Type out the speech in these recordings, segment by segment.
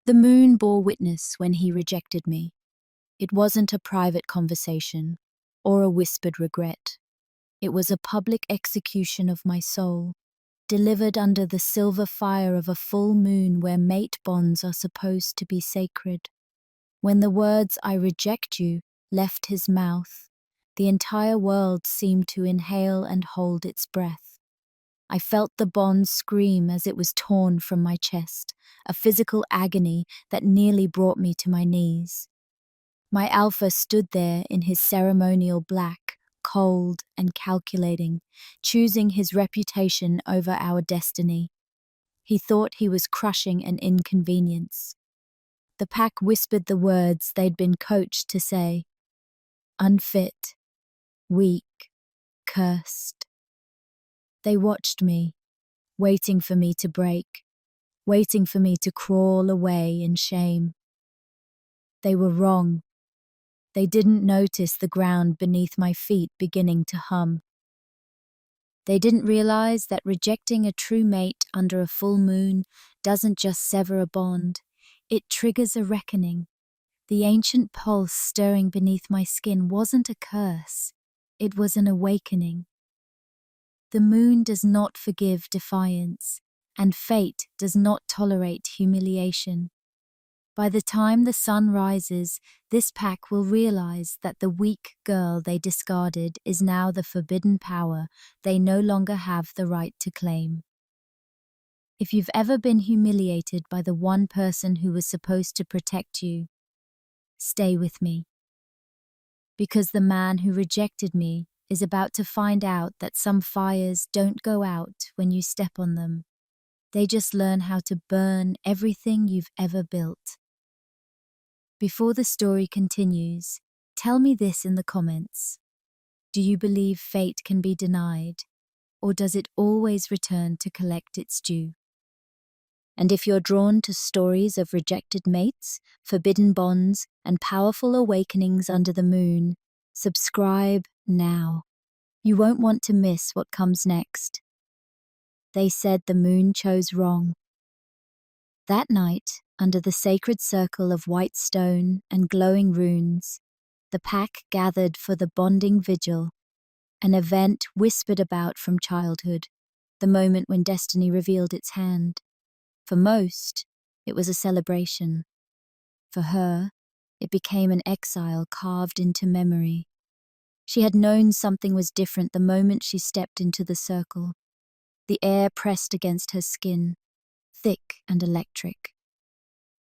The moon bore witness when he rejected me. It wasn't a private conversation or a whispered regret. It was a public execution of my soul, delivered under the silver fire of a full moon where mate bonds are supposed to be sacred. When the words "I reject you" left his mouth, the entire world seemed to inhale and hold its breath. I felt the bond scream as it was torn from my chest, a physical agony that nearly brought me to my knees. My alpha stood there in his ceremonial black, cold and calculating, choosing his reputation over our destiny. He thought he was crushing an inconvenience. The pack whispered the words they'd been coached to say: unfit, weak, cursed. They watched me, waiting for me to break, waiting for me to crawl away in shame. They were wrong. They didn't notice the ground beneath my feet beginning to hum. They didn't realize that rejecting a true mate under a full moon doesn't just sever a bond, it triggers a reckoning. The ancient pulse stirring beneath my skin wasn't a curse, it was an awakening. The moon does not forgive defiance, and fate does not tolerate humiliation. By the time the sun rises, this pack will realize that the weak girl they discarded is now the forbidden power they no longer have the right to claim. If you've ever been humiliated by the one person who was supposed to protect you, stay with me. Because the man who rejected me is about to find out that some fires don't go out when you step on them. They just learn how to burn everything you've ever built. Before the story continues, tell me this in the comments. Do you believe fate can be denied, or does it always return to collect its due? And if you're drawn to stories of rejected mates, forbidden bonds, and powerful awakenings under the moon, subscribe now. You won't want to miss what comes next. They said the moon chose wrong. That night, under the sacred circle of white stone and glowing runes, the pack gathered for the bonding vigil, an event whispered about from childhood, the moment when destiny revealed its hand. For most, it was a celebration. For her, it became an exile carved into memory. She had known something was different the moment she stepped into the circle. The air pressed against her skin, thick and electric.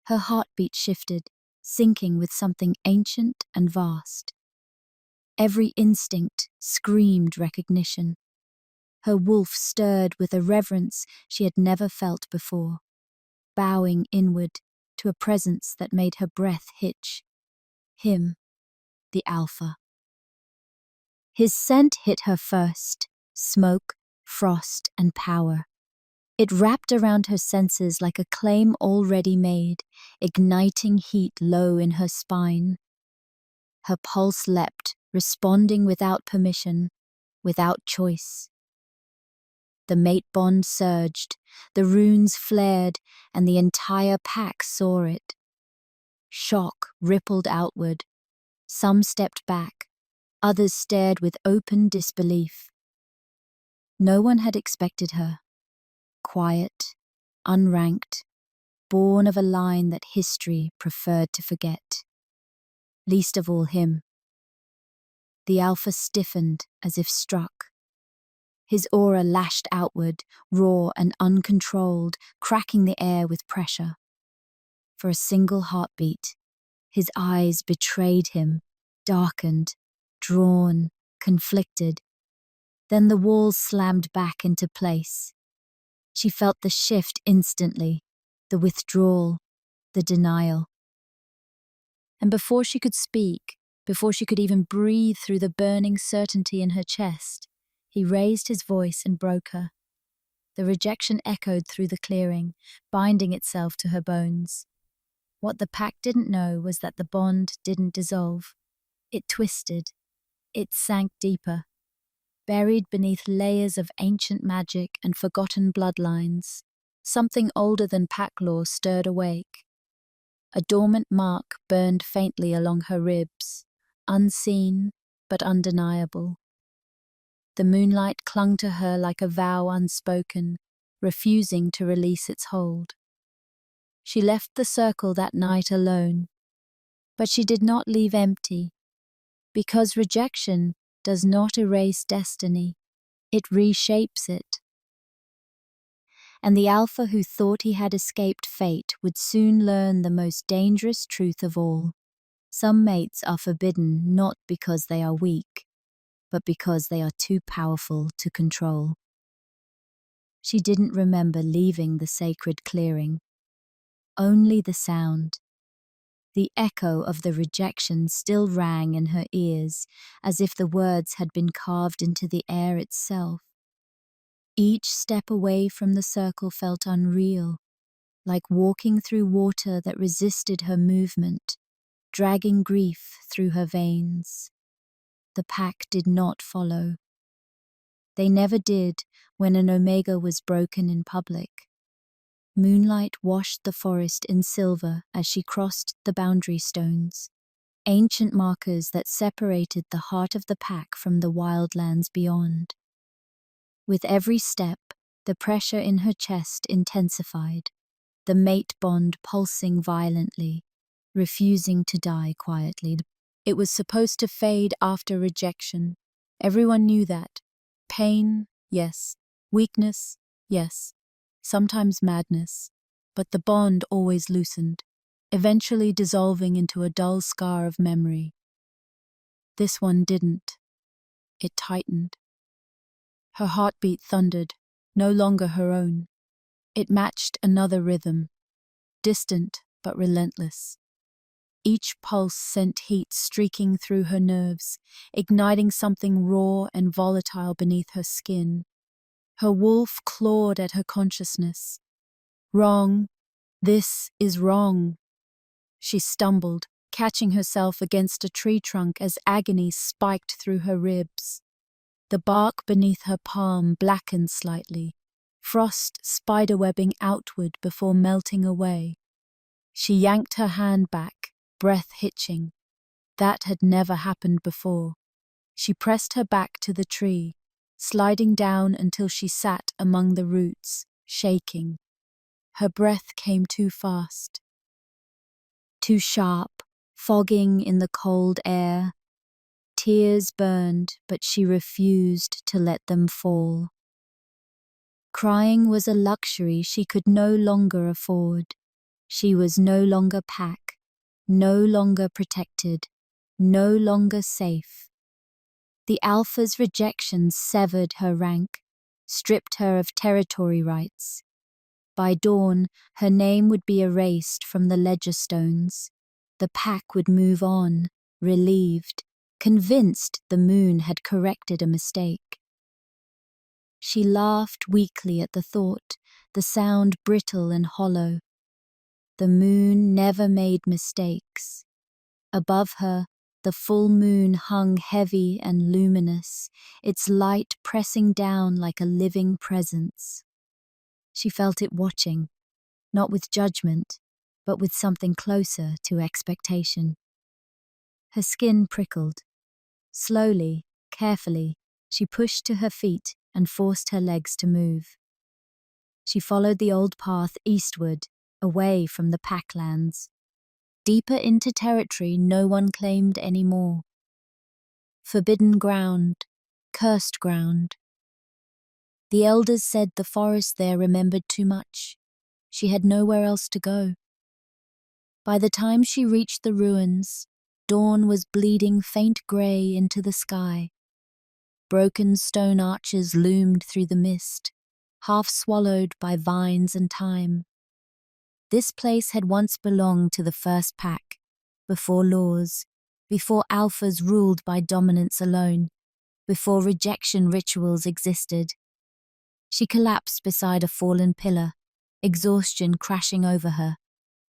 Her heartbeat shifted, syncing with something ancient and vast. Every instinct screamed recognition. Her wolf stirred with a reverence she had never felt before, bowing inward to a presence that made her breath hitch. Him, the alpha. His scent hit her first, smoke, frost, and power. It wrapped around her senses like a claim already made, igniting heat low in her spine. Her pulse leapt, responding without permission, without choice. The mate bond surged, the runes flared, and the entire pack saw it. Shock rippled outward. Some stepped back, others stared with open disbelief. No one had expected her. Quiet, unranked, born of a line that history preferred to forget. Least of all him. The alpha stiffened as if struck. His aura lashed outward, raw and uncontrolled, cracking the air with pressure. For a single heartbeat, his eyes betrayed him, darkened, drawn, conflicted. Then the walls slammed back into place. She felt the shift instantly, the withdrawal, the denial. And before she could speak, before she could even breathe through the burning certainty in her chest, he raised his voice and broke her. The rejection echoed through the clearing, binding itself to her bones. What the pack didn't know was that the bond didn't dissolve. It twisted. It sank deeper, buried beneath layers of ancient magic and forgotten bloodlines. Something older than pack law stirred awake. A dormant mark burned faintly along her ribs, unseen but undeniable. The moonlight clung to her like a vow unspoken, refusing to release its hold. She left the circle that night alone, but she did not leave empty, because rejection does not erase destiny, it reshapes it. And the alpha who thought he had escaped fate would soon learn the most dangerous truth of all. Some mates are forbidden not because they are weak, but because they are too powerful to control. She didn't remember leaving the sacred clearing. Only the sound. The echo of the rejection still rang in her ears, as if the words had been carved into the air itself. Each step away from the circle felt unreal, like walking through water that resisted her movement, dragging grief through her veins. The pack did not follow. They never did when an omega was broken in public. Moonlight washed the forest in silver as she crossed the boundary stones, ancient markers that separated the heart of the pack from the wildlands beyond. With every step, the pressure in her chest intensified, the mate bond pulsing violently, refusing to die quietly. It was supposed to fade after rejection. Everyone knew that. Pain, yes. Weakness, yes. Sometimes madness. But the bond always loosened, eventually dissolving into a dull scar of memory. This one didn't. It tightened. Her heartbeat thundered, no longer her own. It matched another rhythm, distant but relentless. Each pulse sent heat streaking through her nerves, igniting something raw and volatile beneath her skin. Her wolf clawed at her consciousness. Wrong. This is wrong. She stumbled, catching herself against a tree trunk as agony spiked through her ribs. The bark beneath her palm blackened slightly, frost spiderwebbing outward before melting away. She yanked her hand back, breath hitching. That had never happened before. She pressed her back to the tree, sliding down until she sat among the roots, shaking. Her breath came too fast. Too sharp, fogging in the cold air. Tears burned, but she refused to let them fall. Crying was a luxury she could no longer afford. She was no longer pack, no longer protected, no longer safe. The alpha's rejection severed her rank, stripped her of territory rights. By dawn, her name would be erased from the ledger stones. The pack would move on, relieved, convinced the moon had corrected a mistake. She laughed weakly at the thought, the sound brittle and hollow. The moon never made mistakes. Above her, the full moon hung heavy and luminous, its light pressing down like a living presence. She felt it watching, not with judgment, but with something closer to expectation. Her skin prickled. Slowly, carefully, she pushed to her feet and forced her legs to move. She followed the old path eastward, away from the packlands, deeper into territory no one claimed anymore. Forbidden ground, cursed ground. The elders said the forest there remembered too much. She had nowhere else to go. By the time she reached the ruins, dawn was bleeding faint grey into the sky. Broken stone arches loomed through the mist, half swallowed by vines and thyme. This place had once belonged to the first pack, before laws, before alphas ruled by dominance alone, before rejection rituals existed. She collapsed beside a fallen pillar, exhaustion crashing over her.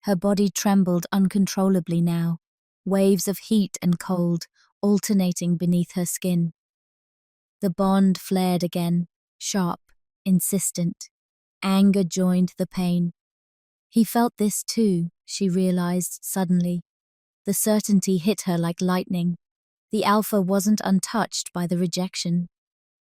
Her body trembled uncontrollably now, waves of heat and cold alternating beneath her skin. The bond flared again, sharp, insistent. Anger joined the pain. He felt this too, she realized suddenly. The certainty hit her like lightning. The Alpha wasn't untouched by the rejection.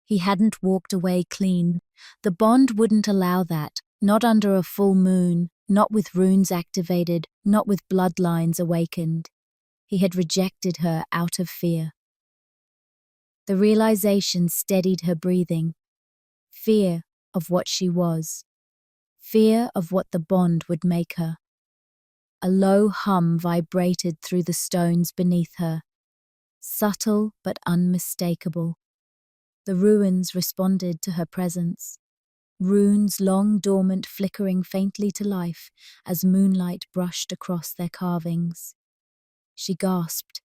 He hadn't walked away clean. The bond wouldn't allow that, not under a full moon, not with runes activated, not with bloodlines awakened. He had rejected her out of fear. The realization steadied her breathing. Fear of what she was. Fear of what the bond would make her. A low hum vibrated through the stones beneath her, subtle but unmistakable. The ruins responded to her presence. Runes long dormant flickering faintly to life as moonlight brushed across their carvings. She gasped,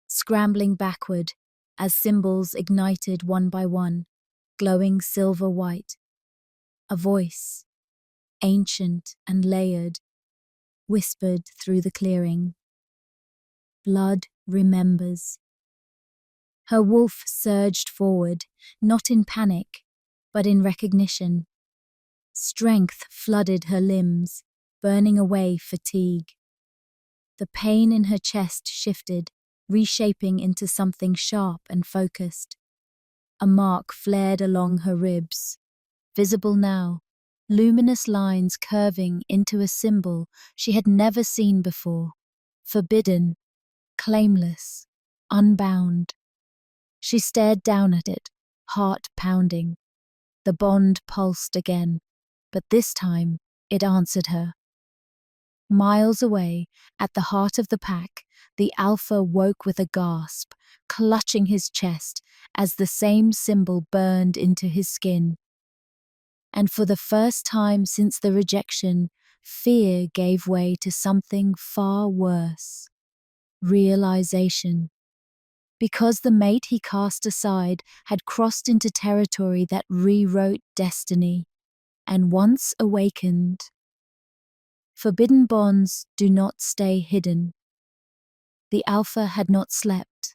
scrambling backward as symbols ignited one by one, glowing silver white. A voice, ancient and layered, whispered through the clearing. Blood remembers. Her wolf surged forward, not in panic, but in recognition. Strength flooded her limbs, burning away fatigue. The pain in her chest shifted, reshaping into something sharp and focused. A mark flared along her ribs, visible now, luminous lines curving into a symbol she had never seen before. Forbidden, claimless, unbound. She stared down at it, heart pounding. The bond pulsed again, but this time it answered her. Miles away, at the heart of the pack, the Alpha woke with a gasp, clutching his chest as the same symbol burned into his skin. And for the first time since the rejection, fear gave way to something far worse. Realization. Because the mate he cast aside had crossed into territory that rewrote destiny, and once awakened. Forbidden bonds do not stay hidden. The Alpha had not slept.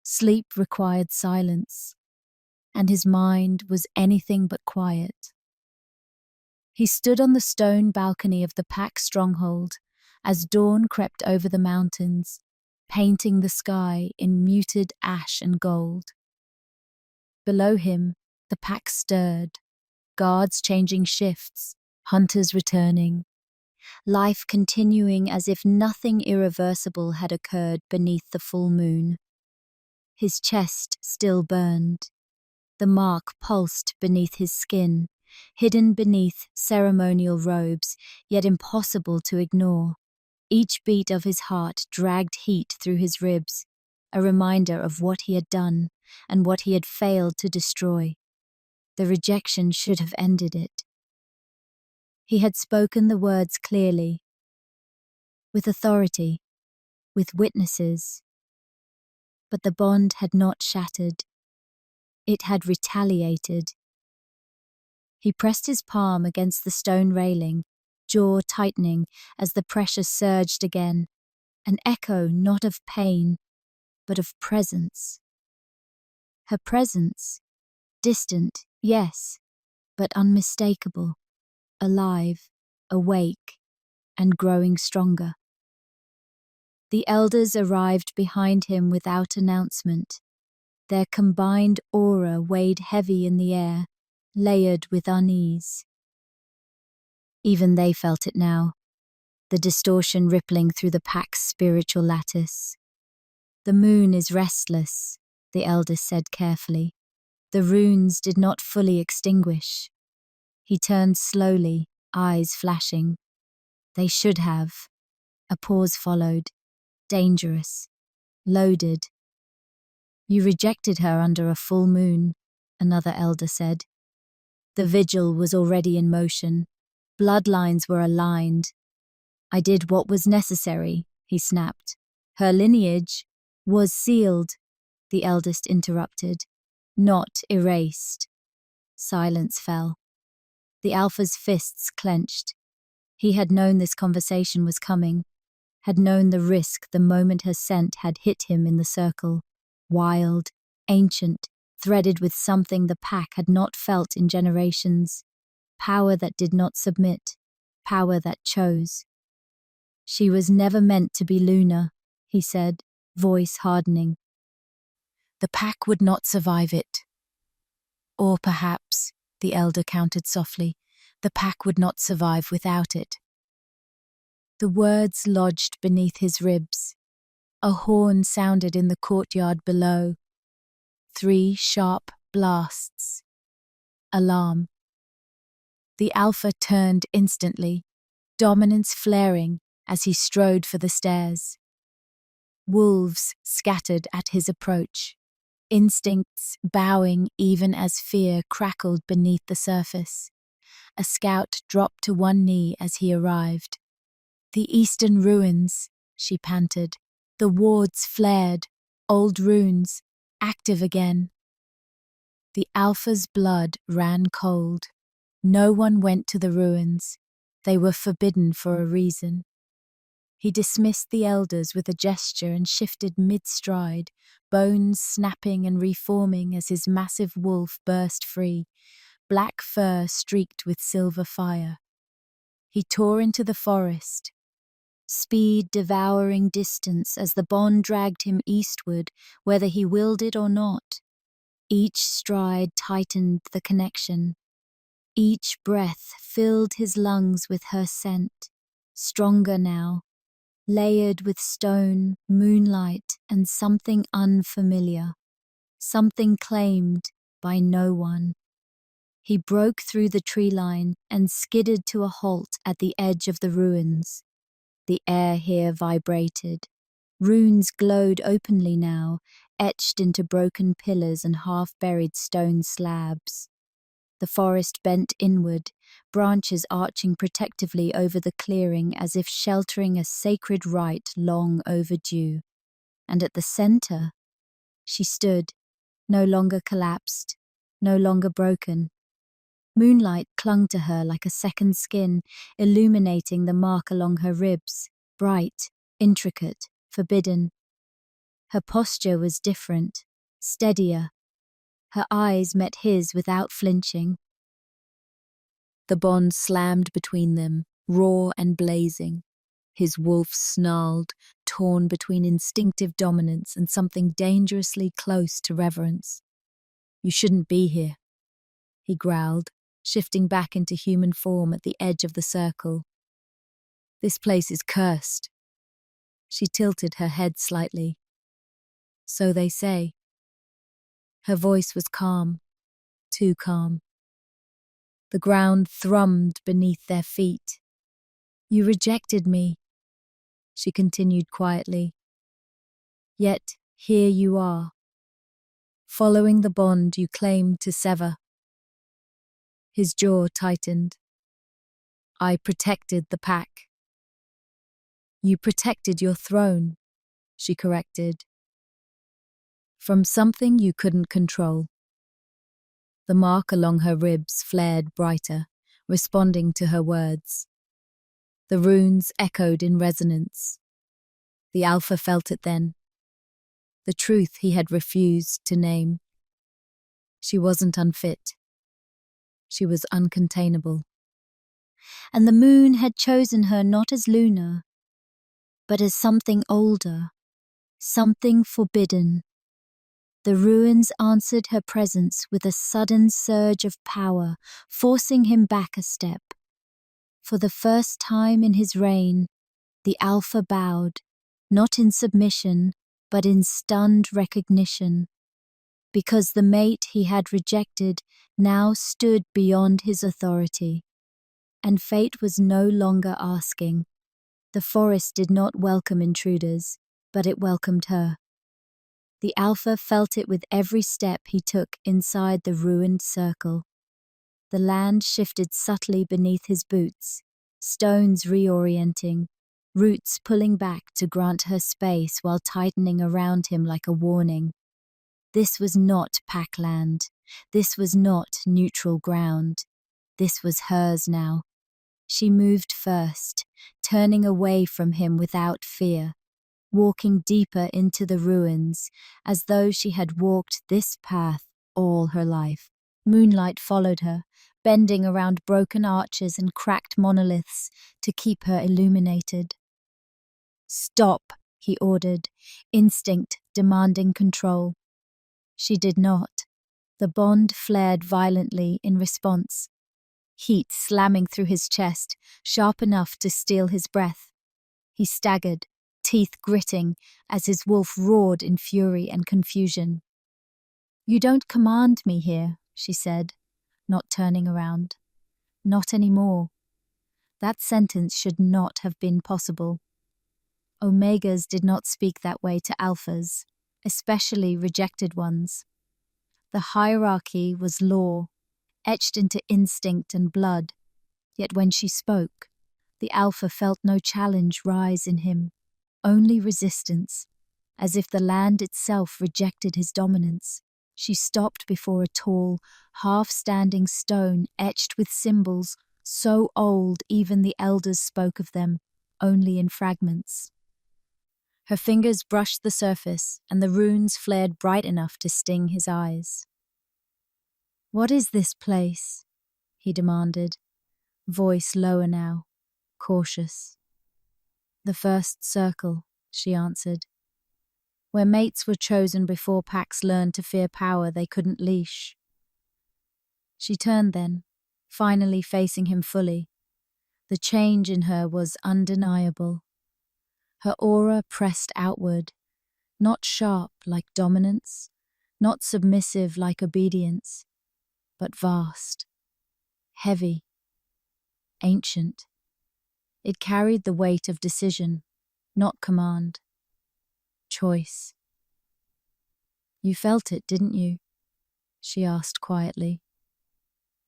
Sleep required silence, and his mind was anything but quiet. He stood on the stone balcony of the pack stronghold as dawn crept over the mountains, painting the sky in muted ash and gold. Below him, the pack stirred, guards changing shifts, hunters returning, life continuing as if nothing irreversible had occurred beneath the full moon. His chest still burned. The mark pulsed beneath his skin, hidden beneath ceremonial robes, yet impossible to ignore. Each beat of his heart dragged heat through his ribs, a reminder of what he had done and what he had failed to destroy. The rejection should have ended it. He had spoken the words clearly, with authority, with witnesses. But the bond had not shattered. It had retaliated. He pressed his palm against the stone railing, jaw tightening as the pressure surged again, an echo not of pain, but of presence. Her presence, distant, yes, but unmistakable, alive, awake, and growing stronger. The elders arrived behind him without announcement. Their combined aura weighed heavy in the air, layered with unease. Even they felt it now, the distortion rippling through the pack's spiritual lattice. The moon is restless, the eldest said carefully. The runes did not fully extinguish. He turned slowly, eyes flashing. They should have. A pause followed. Dangerous. Loaded. You rejected her under a full moon, another elder said. The vigil was already in motion. Bloodlines were aligned. I did what was necessary, he snapped. Her lineage was sealed, the eldest interrupted, not erased. Silence fell. The Alpha's fists clenched. He had known this conversation was coming, had known the risk the moment her scent had hit him in the circle. Wild, ancient, threaded with something the pack had not felt in generations. Power that did not submit, power that chose. She was never meant to be Luna, he said, voice hardening. The pack would not survive it. Or perhaps, the elder countered softly, the pack would not survive without it. The words lodged beneath his ribs. A horn sounded in the courtyard below. 3 sharp blasts. Alarm. The alpha turned instantly, dominance flaring as he strode for the stairs. Wolves scattered at his approach, instincts bowing even as fear crackled beneath the surface. A scout dropped to one knee as he arrived. The eastern ruins, she panted. The wards flared, old runes, active again. The alpha's blood ran cold. No one went to the ruins. They were forbidden for a reason. He dismissed the elders with a gesture and shifted mid-stride, bones snapping and reforming as his massive wolf burst free, black fur streaked with silver fire. He tore into the forest, speed devouring distance as the bond dragged him eastward, whether he willed it or not. Each stride tightened the connection. Each breath filled his lungs with her scent, stronger now, layered with stone, moonlight, and something unfamiliar, something claimed by no one. He broke through the tree line and skidded to a halt at the edge of the ruins. The air here vibrated. Runes glowed openly now, etched into broken pillars and half-buried stone slabs. The forest bent inward, branches arching protectively over the clearing as if sheltering a sacred rite long overdue. And at the center, she stood, no longer collapsed, no longer broken. Moonlight clung to her like a second skin, illuminating the mark along her ribs, bright, intricate, forbidden. Her posture was different, steadier. Her eyes met his without flinching. The bond slammed between them, raw and blazing. His wolf snarled, torn between instinctive dominance and something dangerously close to reverence. "You shouldn't be here," he growled, shifting back into human form at the edge of the circle. "This place is cursed." She tilted her head slightly. "So they say." Her voice was calm, too calm. The ground thrummed beneath their feet. "You rejected me," she continued quietly. "Yet here you are, following the bond you claimed to sever." His jaw tightened. "I protected the pack." "You protected your throne," she corrected. "From something you couldn't control." The mark along her ribs flared brighter, responding to her words. The runes echoed in resonance. The alpha felt it then. The truth he had refused to name. She wasn't unfit. She was uncontainable. And the moon had chosen her not as Luna, but as something older, something forbidden. The ruins answered her presence with a sudden surge of power, forcing him back a step. For the first time in his reign, the alpha bowed, not in submission, but in stunned recognition, because the mate he had rejected now stood beyond his authority. And fate was no longer asking. The forest did not welcome intruders, but it welcomed her. The alpha felt it with every step he took inside the ruined circle. The land shifted subtly beneath his boots, stones reorienting, roots pulling back to grant her space while tightening around him like a warning. This was not packland. This was not neutral ground. This was hers now. She moved first, turning away from him without fear, walking deeper into the ruins, as though she had walked this path all her life. Moonlight followed her, bending around broken arches and cracked monoliths to keep her illuminated. "Stop," he ordered, instinct demanding control. She did not. The bond flared violently in response, heat slamming through his chest, sharp enough to steal his breath. He staggered, teeth gritting, as his wolf roared in fury and confusion. "You don't command me here," she said, not turning around. Not anymore. That sentence should not have been possible. Omegas did not speak that way to alphas, especially rejected ones. The hierarchy was law, etched into instinct and blood, yet when she spoke, the alpha felt no challenge rise in him, only resistance, as if the land itself rejected his dominance. She stopped before a tall, half-standing stone etched with symbols so old even the elders spoke of them only in fragments. Her fingers brushed the surface, and the runes flared bright enough to sting his eyes. "What is this place?" he demanded, voice lower now, cautious. "The first circle," she answered, "where mates were chosen before packs learned to fear power they couldn't leash." She turned then, finally facing him fully. The change in her was undeniable. Her aura pressed outward, not sharp like dominance, not submissive like obedience, but vast, heavy, ancient. It carried the weight of decision, not command. Choice. "You felt it, didn't you?" she asked quietly.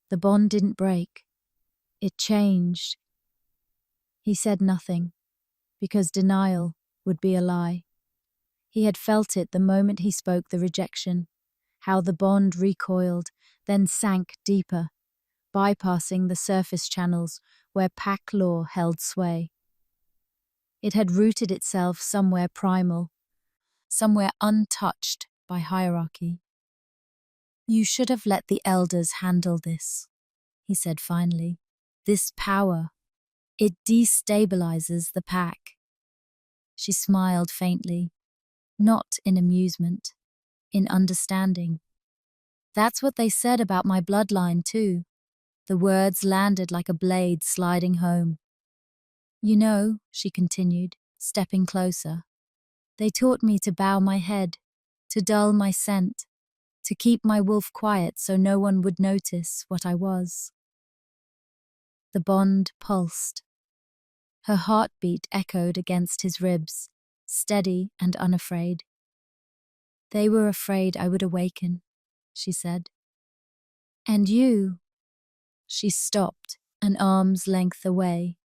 "The bond didn't break. It changed." He said nothing, because denial would be a lie. He had felt it the moment he spoke the rejection, how the bond recoiled, then sank deeper, bypassing the surface channels where pack law held sway. It had rooted itself somewhere primal, somewhere untouched by hierarchy. "You should have let the elders handle this," he said finally. "This power, it destabilizes the pack." She smiled faintly, not in amusement, in understanding. "That's what they said about my bloodline too." The words landed like a blade sliding home. "You know," she continued, stepping closer, "they taught me to bow my head, to dull my scent, to keep my wolf quiet so no one would notice what I was." The bond pulsed. Her heartbeat echoed against his ribs, steady and unafraid. "They were afraid I would awaken," she said. "And you—" She stopped, an arm's length away.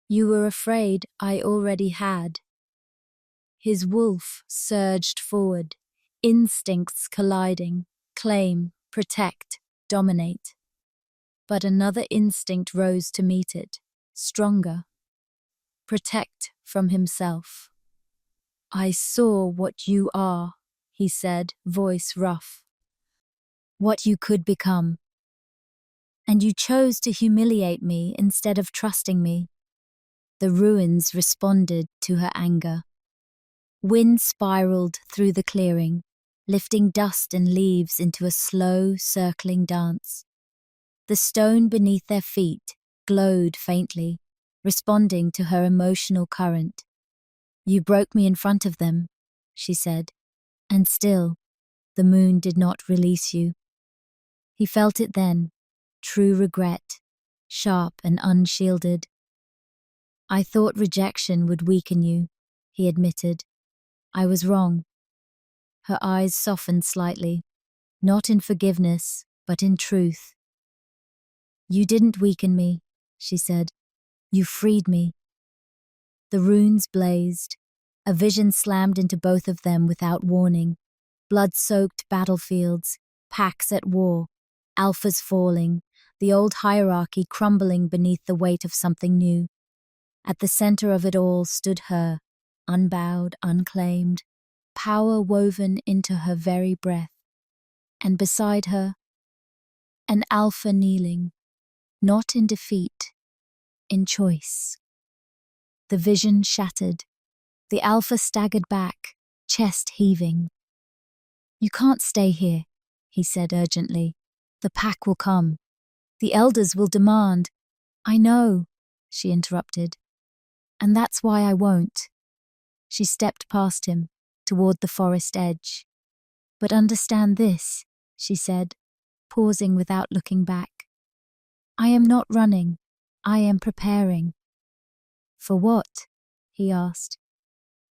"You were afraid I already had." His wolf surged forward, instincts colliding, claim, protect, dominate. But another instinct rose to meet it, stronger. Protect from himself. "I saw what you are," he said, voice rough. "What you could become. And you chose to humiliate me instead of trusting me." The ruins responded to her anger. Wind spiraled through the clearing, lifting dust and leaves into a slow, circling dance. The stone beneath their feet glowed faintly, responding to her emotional current. "You broke me in front of them," she said, "and still, the moon did not release you." He felt it then, true regret, sharp and unshielded. "I thought rejection would weaken you," he admitted. "I was wrong." Her eyes softened slightly, not in forgiveness, but in truth. "You didn't weaken me," she said. "You freed me." The runes blazed. A vision slammed into both of them without warning. Blood-soaked battlefields, packs at war, alphas falling, the old hierarchy crumbling beneath the weight of something new. At the center of it all stood her, unbowed, unclaimed, power woven into her very breath. And beside her, an alpha kneeling, not in defeat, in choice. The vision shattered. The alpha staggered back, chest heaving. "You can't stay here," he said urgently. "The pack will come. The elders will demand." "I know," she interrupted. "And that's why I won't." She stepped past him, toward the forest edge. "But understand this," she said, pausing without looking back. "I am not running. I am preparing." "For what?" he asked.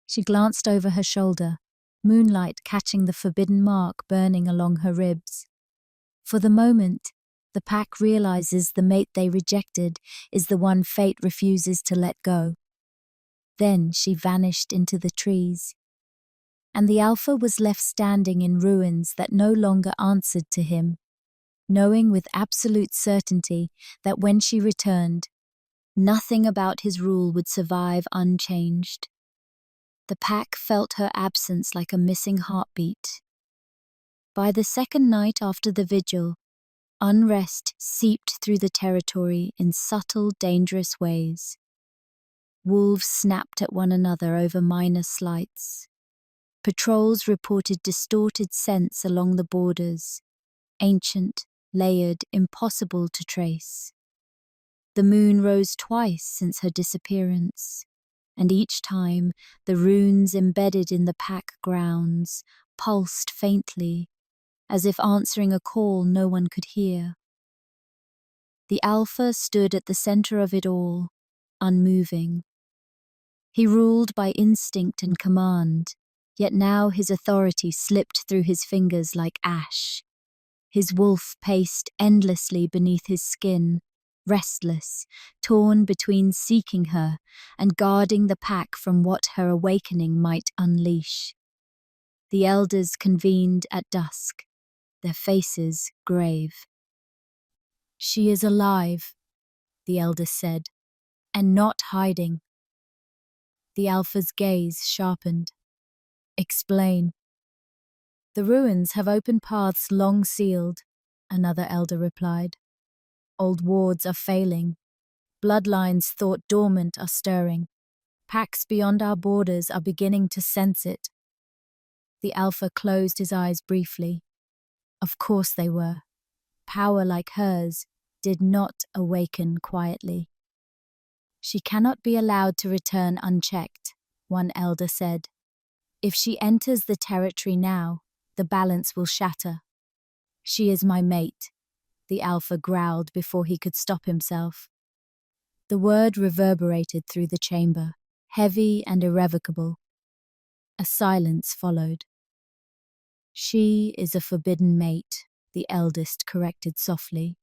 She glanced over her shoulder, moonlight catching the forbidden mark burning along her ribs. For the moment, the pack realizes the mate they rejected is the one fate refuses to let go. Then she vanished into the trees, and the alpha was left standing in ruins that no longer answered to him, knowing with absolute certainty that when she returned, nothing about his rule would survive unchanged. The pack felt her absence like a missing heartbeat. By the second night after the vigil, unrest seeped through the territory in subtle, dangerous ways. Wolves snapped at one another over minor slights. Patrols reported distorted scents along the borders, ancient, layered, impossible to trace. The moon rose twice since her disappearance, and each time the runes embedded in the pack grounds pulsed faintly, as if answering a call no one could hear. The alpha stood at the center of it all, unmoving. He ruled by instinct and command, yet now his authority slipped through his fingers like ash. His wolf paced endlessly beneath his skin, restless, torn between seeking her and guarding the pack from what her awakening might unleash. The elders convened at dusk, their faces grave. "She is alive," the elders said, "and not hiding." The alpha's gaze sharpened. "Explain." "The ruins have open paths long sealed," another elder replied. "Old wards are failing. Bloodlines thought dormant are stirring. Packs beyond our borders are beginning to sense it." The alpha closed his eyes briefly. Of course they were. Power like hers did not awaken quietly. "She cannot be allowed to return unchecked," one elder said. "If she enters the territory now, the balance will shatter." "She is my mate," the alpha growled before he could stop himself. The word reverberated through the chamber, heavy and irrevocable. A silence followed. "She is a forbidden mate," the eldest corrected softly.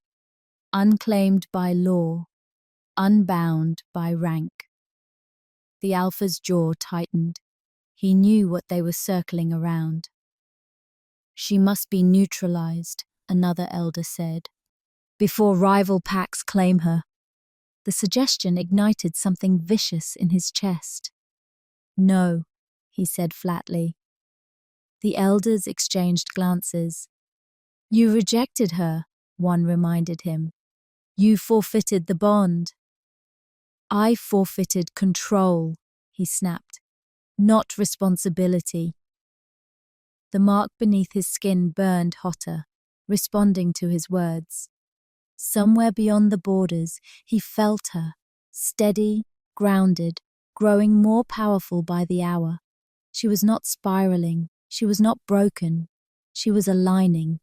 "Unclaimed by law, unbound by rank." The alpha's jaw tightened. He knew what they were circling around. "She must be neutralized," another elder said, "before rival packs claim her." The suggestion ignited something vicious in his chest. "No," he said flatly. The elders exchanged glances. "You rejected her," one reminded him. "You forfeited the bond." "I forfeited control," he snapped, "not responsibility." The mark beneath his skin burned hotter, responding to his words. Somewhere beyond the borders, he felt her, steady, grounded, growing more powerful by the hour. She was not spiraling, she was not broken, she was aligning.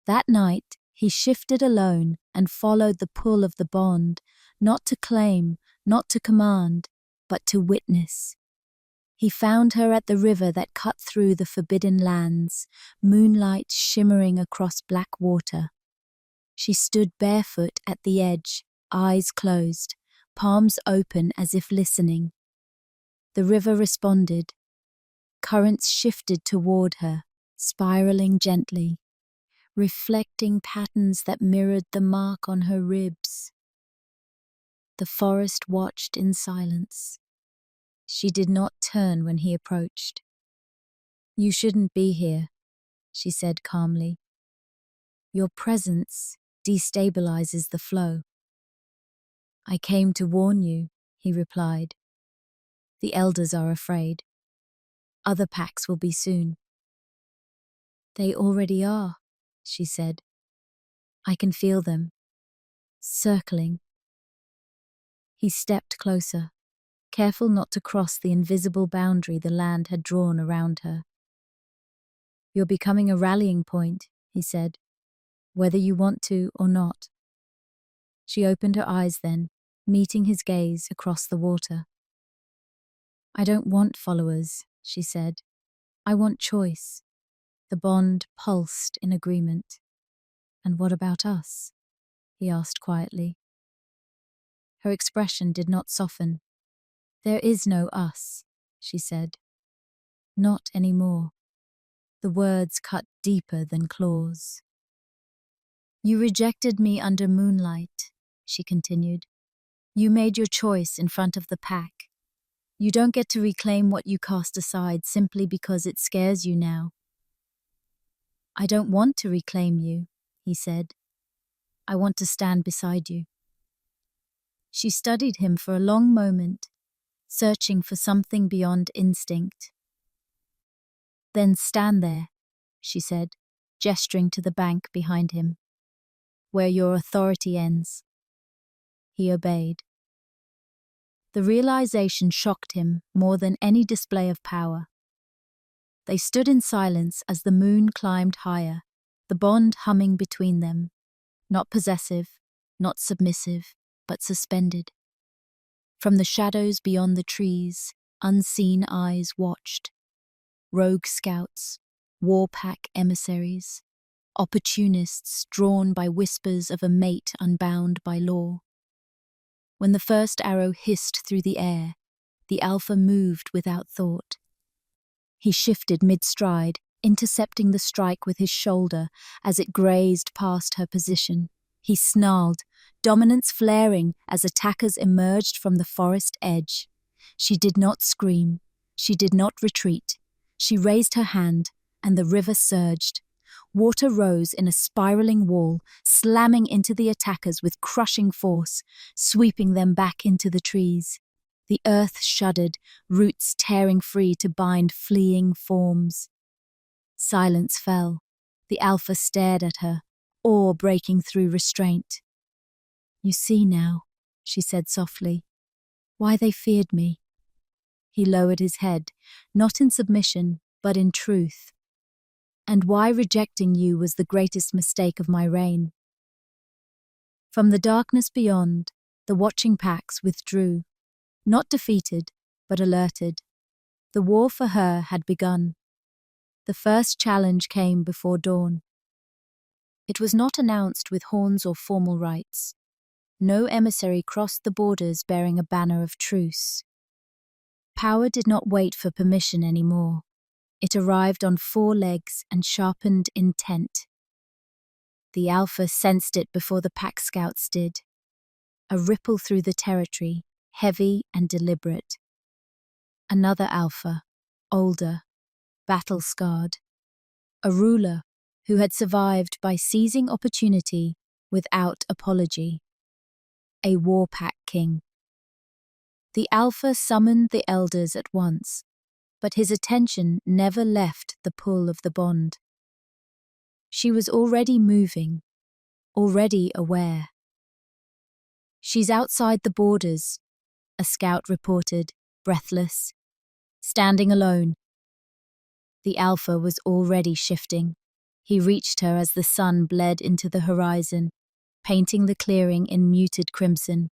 That night, he shifted alone and followed the pull of the bond, not to claim, not to command, but to witness. He found her at the river that cut through the forbidden lands, moonlight shimmering across black water. She stood barefoot at the edge, eyes closed, palms open as if listening. The river responded. Currents shifted toward her, spiraling gently, reflecting patterns that mirrored the mark on her ribs. The forest watched in silence. She did not turn when he approached. "You shouldn't be here," she said calmly. "Your presence destabilizes the flow." "I came to warn you," he replied. The elders are afraid. Other packs will be soon. They already are, she said. I can feel them, circling. He stepped closer, careful not to cross the invisible boundary the land had drawn around her. You're becoming a rallying point, he said, whether you want to or not. She opened her eyes then, meeting his gaze across the water. I don't want followers, she said. I want choice. The bond pulsed in agreement. And what about us? He asked quietly. Her expression did not soften. There is no us, she said. Not anymore. The words cut deeper than claws. You rejected me under Moonlight, she continued. You made your choice in front of the pack. You don't get to reclaim what you cast aside simply because it scares you now. I don't want to reclaim you, he said. I want to stand beside you. She studied him for a long moment, searching for something beyond instinct. Then stand there, she said, gesturing to the bank behind him. Where your authority ends. He obeyed. The realization shocked him more than any display of power. They stood in silence as the moon climbed higher, the bond humming between them, not possessive, not submissive, but suspended. From the shadows beyond the trees, unseen eyes watched. Rogue scouts, war pack emissaries, opportunists drawn by whispers of a mate unbound by law. When the first arrow hissed through the air, the alpha moved without thought. He shifted mid-stride, intercepting the strike with his shoulder as it grazed past her position. He snarled, dominance flaring as attackers emerged from the forest edge. She did not scream. She did not retreat. She raised her hand, and the river surged. Water rose in a spiraling wall, slamming into the attackers with crushing force, sweeping them back into the trees. The earth shuddered, roots tearing free to bind fleeing forms. Silence fell. The alpha stared at her, awe breaking through restraint. You see now, she said softly, why they feared me. He lowered his head, not in submission, but in truth. And why rejecting you was the greatest mistake of my reign. From the darkness beyond, the watching packs withdrew, not defeated, but alerted. The war for her had begun. The first challenge came before dawn. It was not announced with horns or formal rites. No emissary crossed the borders bearing a banner of truce. Power did not wait for permission anymore. It arrived on 4 legs and sharpened intent. The alpha sensed it before the pack scouts did. A ripple through the territory, heavy and deliberate. Another alpha, older, battle-scarred. A ruler who had survived by seizing opportunity without apology. A war pack king. The alpha summoned the elders at once, but his attention never left the pull of the bond. She was already moving, already aware. She's outside the borders, a scout reported, breathless, standing alone. The alpha was already shifting. He reached her as the sun bled into the horizon, painting the clearing in muted crimson.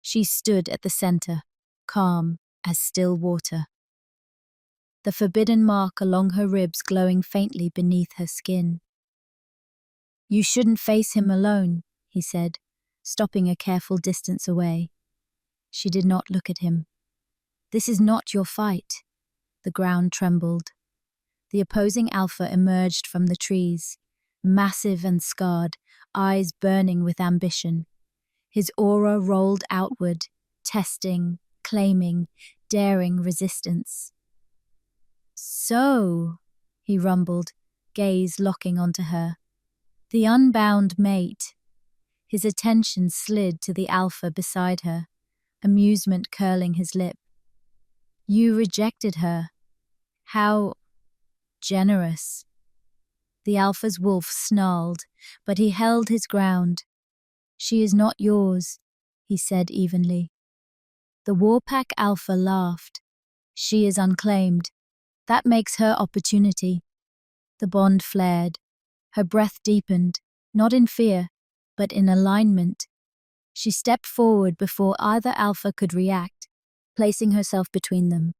She stood at the center, calm as still water. The forbidden mark along her ribs glowing faintly beneath her skin. You shouldn't face him alone, he said, stopping a careful distance away. She did not look at him. This is not your fight. The ground trembled. The opposing alpha emerged from the trees, massive and scarred, eyes burning with ambition. His aura rolled outward, testing, claiming, daring resistance. So, he rumbled, gaze locking onto her. The unbound mate. His attention slid to the alpha beside her, amusement curling his lip. You rejected her. How generous. The alpha's wolf snarled, but he held his ground. She is not yours, he said evenly. The warpack alpha laughed. She is unclaimed. That makes her opportunity. The bond flared. Her breath deepened, not in fear, but in alignment. She stepped forward before either alpha could react, placing herself between them.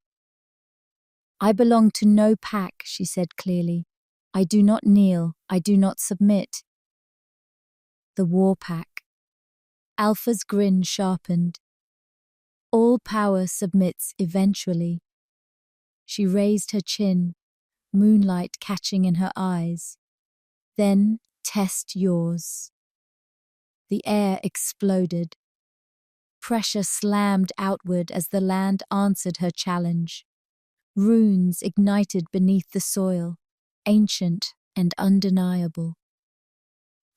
I belong to no pack, she said clearly. I do not kneel, I do not submit. The war pack. Alpha's grin sharpened. All power submits eventually. She raised her chin, moonlight catching in her eyes. Then test yours. The air exploded. Pressure slammed outward as the land answered her challenge. Runes ignited beneath the soil, ancient and undeniable.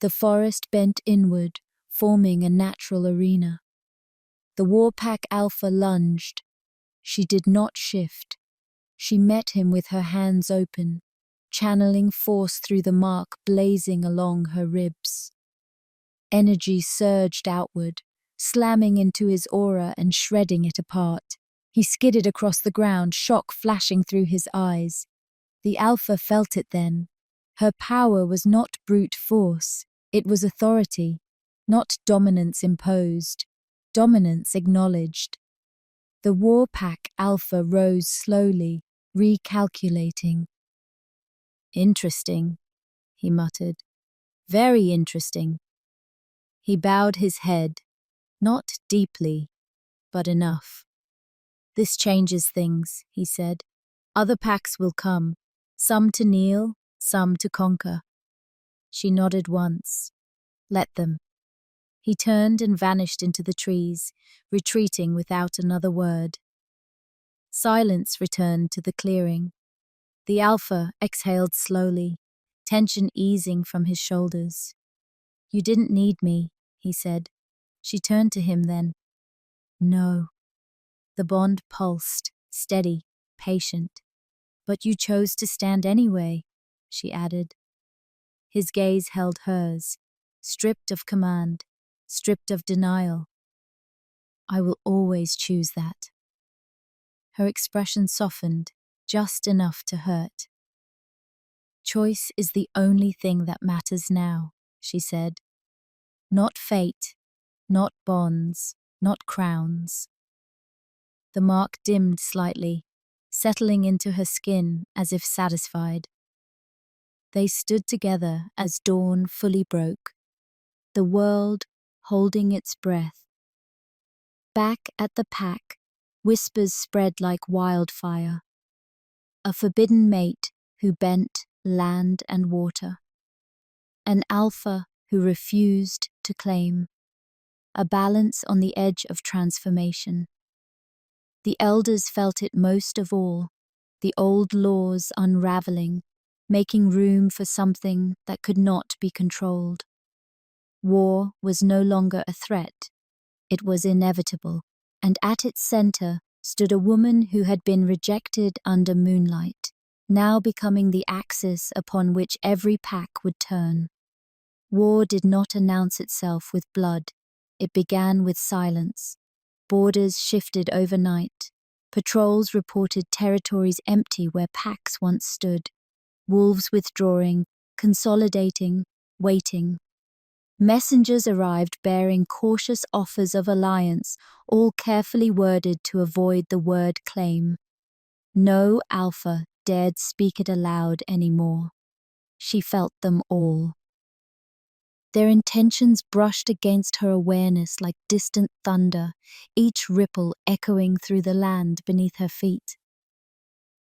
The forest bent inward, forming a natural arena. The warpack alpha lunged. She did not shift. She met him with her hands open, channeling force through the mark blazing along her ribs. Energy surged outward, slamming into his aura and shredding it apart. He skidded across the ground, shock flashing through his eyes. The alpha felt it then. Her power was not brute force, it was authority, not dominance imposed, dominance acknowledged. The warpack alpha rose slowly, recalculating. Interesting, he muttered. Very interesting. He bowed his head, not deeply, but enough. This changes things, he said. Other packs will come, some to kneel, some to conquer. She nodded once. Let them. He turned and vanished into the trees, retreating without another word. Silence returned to the clearing. The alpha exhaled slowly, tension easing from his shoulders. You didn't need me, he said. She turned to him then. No. The bond pulsed, steady, patient. But you chose to stand anyway, she added. His gaze held hers, stripped of command, stripped of denial. I will always choose that. Her expression softened, just enough to hurt. Choice is the only thing that matters now, she said. Not fate, not bonds, not crowns. The mark dimmed slightly, settling into her skin as if satisfied. They stood together as dawn fully broke, the world holding its breath. Back at the pack, whispers spread like wildfire. A forbidden mate who bent land and water. An alpha who refused to claim. A balance on the edge of transformation. The elders felt it most of all, the old laws unraveling, making room for something that could not be controlled. War was no longer a threat. It was inevitable, and at its center stood a woman who had been rejected under Moonlight, now becoming the axis upon which every pack would turn. War did not announce itself with blood. It began with silence. Borders shifted overnight. Patrols reported territories empty where packs once stood. Wolves withdrawing, consolidating, waiting. Messengers arrived bearing cautious offers of alliance, all carefully worded to avoid the word claim. No alpha dared speak it aloud anymore. She felt them all. Their intentions brushed against her awareness like distant thunder, each ripple echoing through the land beneath her feet.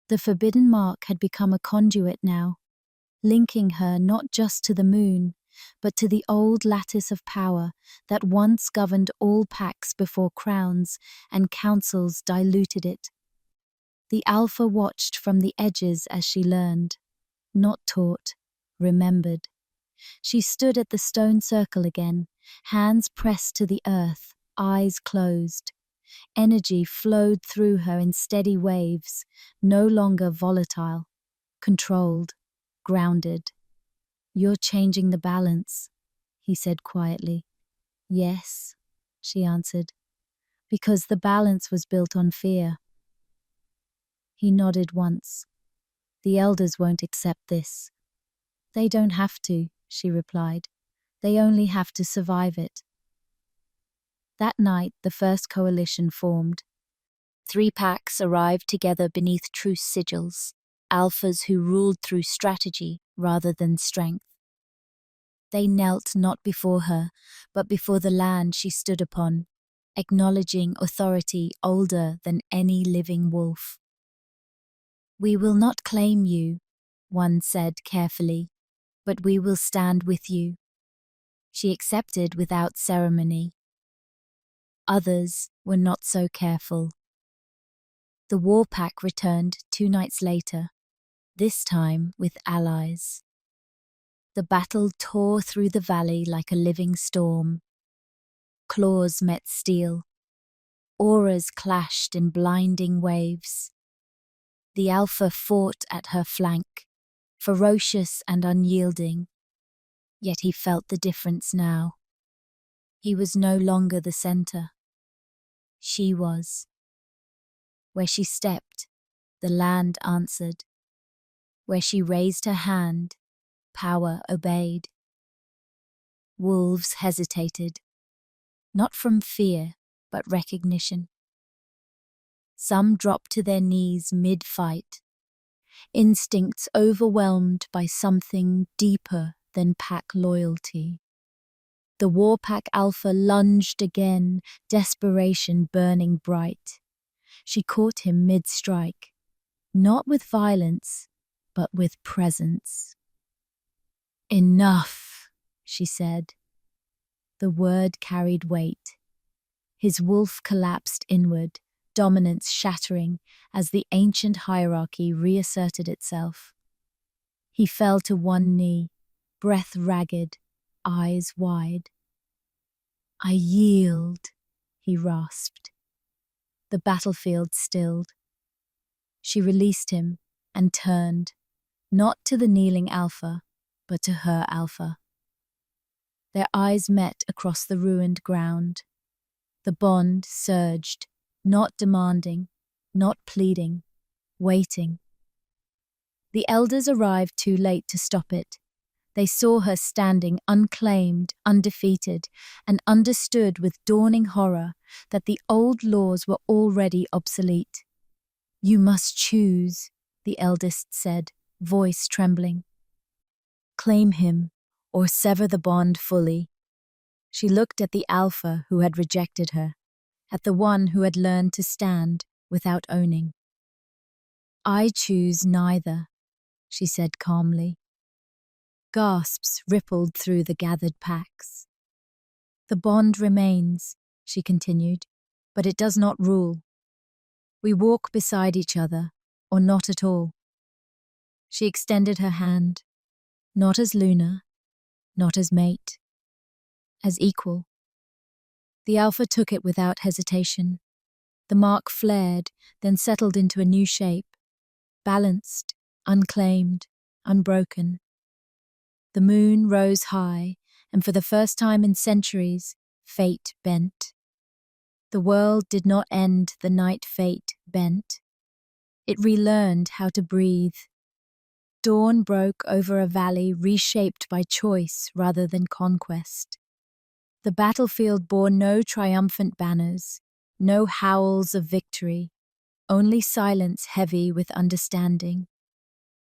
The forbidden mark had become a conduit now, linking her not just to the moon, but to the old lattice of power that once governed all packs before crowns and councils diluted it. The alpha watched from the edges as she learned, not taught, remembered. She stood at the stone circle again, hands pressed to the earth, eyes closed. Energy flowed through her in steady waves, no longer volatile, controlled, grounded. "You're changing the balance," he said quietly. "Yes," she answered, "because the balance was built on fear." He nodded once. "The elders won't accept this." "They don't have to," she replied. "They only have to survive it." That night, the first coalition formed. 3 packs arrived together beneath truce sigils, alphas who ruled through strategy rather than strength. They knelt not before her, but before the land she stood upon, acknowledging authority older than any living wolf. "We will not claim you," one said carefully, "but we will stand with you." She accepted without ceremony. Others were not so careful. The war pack returned 2 nights later, this time with allies. The battle tore through the valley like a living storm. Claws met steel. Auras clashed in blinding waves. The alpha fought at her flank, ferocious and unyielding. Yet he felt the difference now. He was no longer the center. She was. Where she stepped, the land answered. Where she raised her hand, power obeyed. Wolves hesitated, not from fear, but recognition. Some dropped to their knees mid-fight, instincts overwhelmed by something deeper than pack loyalty. The war pack alpha lunged again, desperation burning bright. She caught him mid-strike, not with violence, but with presence. "Enough," she said. The word carried weight. His wolf collapsed inward, dominance shattering as the ancient hierarchy reasserted itself. He fell to one knee, breath ragged, eyes wide. "I yield," he rasped. The battlefield stilled. She released him and turned, not to the kneeling alpha, but to her alpha. Their eyes met across the ruined ground. The bond surged, not demanding, not pleading, waiting. The elders arrived too late to stop it. They saw her standing unclaimed, undefeated, and understood with dawning horror that the old laws were already obsolete. "You must choose," the eldest said, voice trembling. "Claim him, or sever the bond fully." She looked at the alpha who had rejected her, at the one who had learned to stand without owning. "I choose neither," she said calmly. Gasps rippled through the gathered packs. "The bond remains," she continued, "but it does not rule. We walk beside each other, or not at all." She extended her hand, not as Luna, not as mate, as equal. The alpha took it without hesitation. The mark flared, then settled into a new shape, balanced, unclaimed, unbroken. The moon rose high, and for the first time in centuries, fate bent. The world did not end the night fate bent. It relearned how to breathe. Dawn broke over a valley reshaped by choice rather than conquest. The battlefield bore no triumphant banners, no howls of victory, only silence heavy with understanding.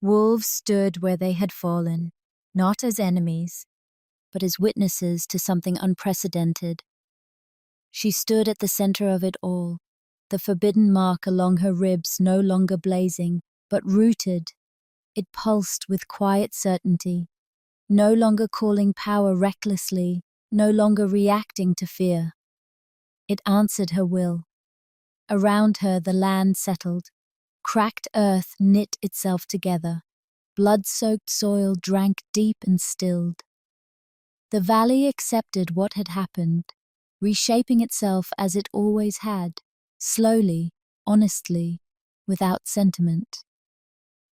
Wolves stood where they had fallen, not as enemies, but as witnesses to something unprecedented. She stood at the center of it all, the forbidden mark along her ribs no longer blazing, but rooted. It pulsed with quiet certainty, no longer calling power recklessly, no longer reacting to fear. It answered her will. Around her the land settled. Cracked earth knit itself together. Blood-soaked soil drank deep and stilled. The valley accepted what had happened, reshaping itself as it always had, slowly, honestly, without sentiment.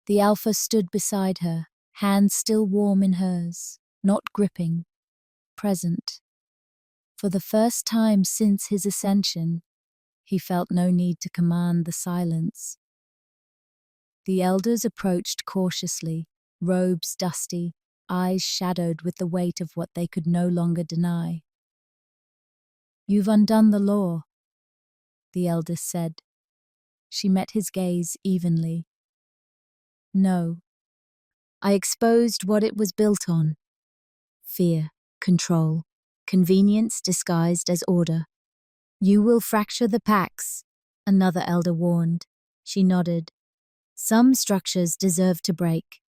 The Alpha stood beside her, hands still warm in hers, not gripping, present. For the first time since his ascension, he felt no need to command the silence. The elders approached cautiously, robes dusty, eyes shadowed with the weight of what they could no longer deny. "You've undone the law," the eldest said. She met his gaze evenly. "No. I exposed what it was built on. Fear, control, convenience disguised as order. You will fracture the packs," another elder warned. She nodded. "Some structures deserve to break."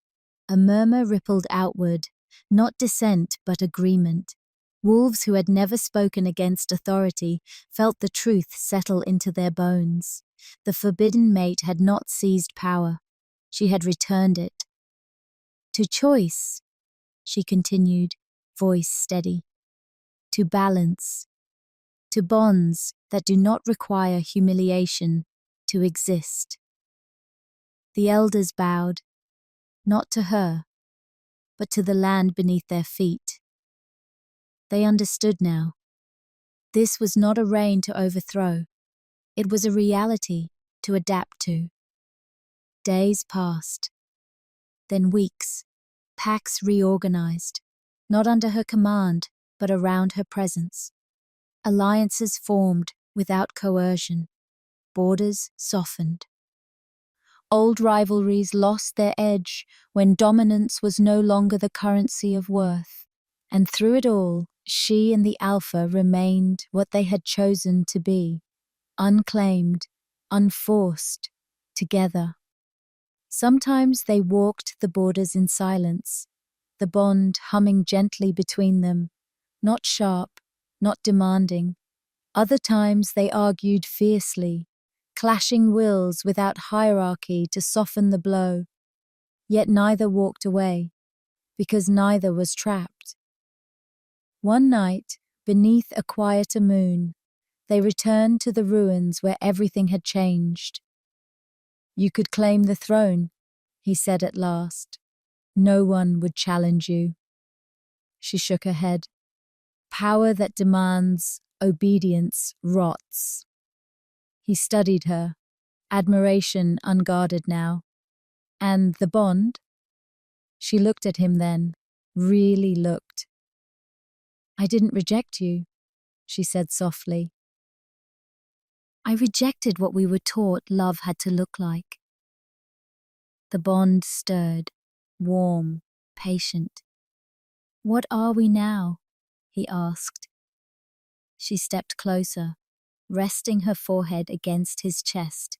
A murmur rippled outward, not dissent but agreement. Wolves who had never spoken against authority felt the truth settle into their bones. The forbidden mate had not seized power. She had returned it. "To choice," she continued, voice steady. "To balance. To bonds that do not require humiliation to exist." The elders bowed, not to her, but to the land beneath their feet. They understood now. This was not a reign to overthrow. It was a reality to adapt to. Days passed. Then weeks. Packs reorganized, not under her command, but around her presence. Alliances formed without coercion. Borders softened. Old rivalries lost their edge when dominance was no longer the currency of worth. And through it all, she and the Alpha remained what they had chosen to be, unclaimed, unforced, together. Sometimes they walked the borders in silence, the bond humming gently between them, not sharp, not demanding. Other times they argued fiercely, clashing wills without hierarchy to soften the blow. Yet neither walked away, because neither was trapped. One night, beneath a quieter moon, they returned to the ruins where everything had changed. "You could claim the throne," he said at last. "No one would challenge you." She shook her head. "Power that demands obedience rots." He studied her, admiration unguarded now. "And the bond?" She looked at him then, really looked. "I didn't reject you," she said softly. "I rejected what we were taught love had to look like." The bond stirred, warm, patient. "What are we now?" he asked. She stepped closer, resting her forehead against his chest,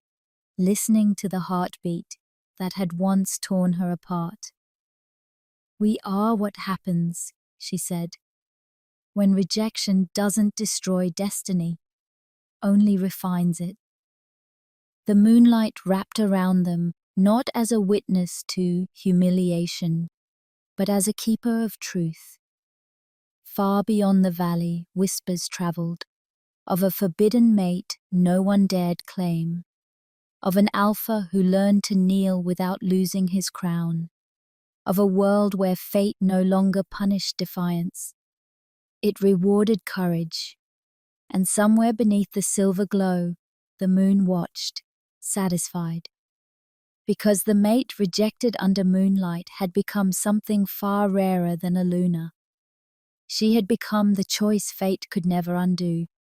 listening to the heartbeat that had once torn her apart. "We are what happens," she said, "when rejection doesn't destroy destiny, only refines it." The moonlight wrapped around them, not as a witness to humiliation, but as a keeper of truth. Far beyond the valley, whispers traveled, of a forbidden mate no one dared claim, of an Alpha who learned to kneel without losing his crown, of a world where fate no longer punished defiance. It rewarded courage, and somewhere beneath the silver glow, the moon watched, satisfied. Because the mate rejected under moonlight had become something far rarer than a Luna. She had become the choice fate could never undo,